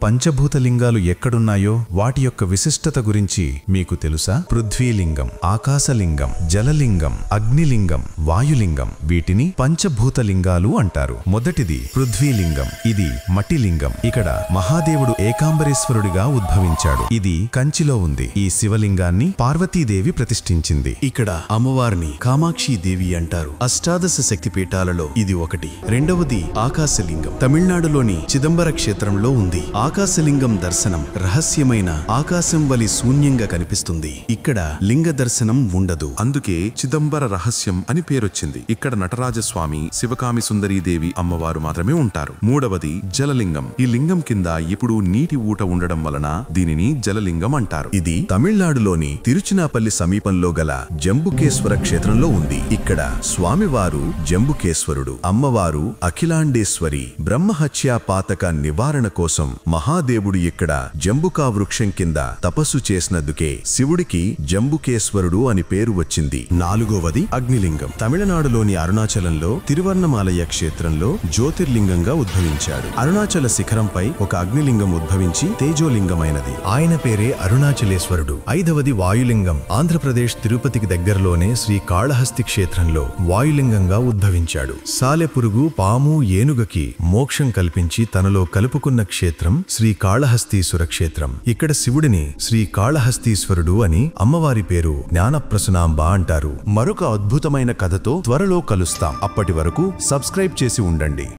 పంచభూతలింగాలు ఎక్కడున్నాయో వాటి యొక్క విశిష్టత గురించి మీకు తెలుసా? పృథ్వీలింగం, ఆకాశలింగం, జలలింగం, అగ్నిలింగం, వాయులింగం, వీటిని పంచభూతలింగాలు అంటారు. మొదటిది పృథ్వీలింగం. ఇది మట్టిలింగం. ఇక్కడ మహాదేవుడు ఏకాంబరేశ్వరుడిగా ఉద్భవించాడు. ఇది కంచిలో ఉంది. ఈ శివలింగాన్ని పార్వతీదేవి ప్రతిష్ఠించింది. ఇక్కడ అమ్మవారిని కామాక్షిదేవి అంటారు. అష్టాదశ శక్తిపీఠాలలో ఇది ఒకటి. రెండవది ఆకాశలింగం. తమిళనాడులోని చిదంబర క్షేత్రంలో ఉంది. ఆకాశలింగం దర్శనం రహస్యమైన ఆకాశం వలి శూన్యంగా కనిపిస్తుంది. ఇక్కడ లింగ దర్శనం ఉండదు. అందుకే చిదంబర రహస్యం అని పేరొచ్చింది. ఇక్కడ నటరాజస్వామి, శివకామి సుందరీదేవి అమ్మవారు మాత్రమే ఉంటారు. మూడవది జలలింగం. ఈ లింగం కింద ఎప్పుడూ నీటి ఊట ఉండడం వలన దీనిని జలలింగం అంటారు. ఇది తమిళనాడులోని తిరుచినాపల్లి సమీపంలో గల జంబుకేశ్వర క్షేత్రంలో ఉంది. ఇక్కడ స్వామివారు జంబుకేశ్వరుడు, అమ్మవారు అఖిలాండేశ్వరి. బ్రహ్మహత్యా పాతక నివారణ కోసం మహాదేవుడు ఇక్కడ జంబుకా వృక్షం కింద తపస్సు చేసినందుకే శివుడికి జంబుకేశ్వరుడు అని పేరు వచ్చింది. నాలుగవది అగ్నిలింగం. తమిళనాడులోని అరుణాచలంలో తిరువర్ణమాలయ క్షేత్రంలో జ్యోతిర్లింగంగా ఉద్భవించాడు. అరుణాచల శిఖరంపై ఒక అగ్నిలింగం ఉద్భవించి తేజోలింగమైనది. ఆయన పేరే అరుణాచలేశ్వరుడు. ఐదవది వాయులింగం. ఆంధ్రప్రదేశ్ తిరుపతికి దగ్గరలోనే శ్రీకాళహస్తి క్షేత్రంలో వాయులింగంగా ఉద్భవించాడు. సాలెపురుగు, పాము, ఏనుగకి మోక్షం కల్పించి తనలో కలుపుకున్న క్షేత్రం శ్రీకాళహస్తీశ్వర క్షేత్రం. ఇక్కడ శివుడిని శ్రీకాళహస్తీశ్వరుడు అని, అమ్మవారి పేరు జ్ఞానప్రసూనాంబ అంటారు. మరొక అద్భుతమైన కథతో త్వరలో కలుస్తాం. అప్పటి వరకు సబ్స్క్రైబ్ చేసి ఉండండి.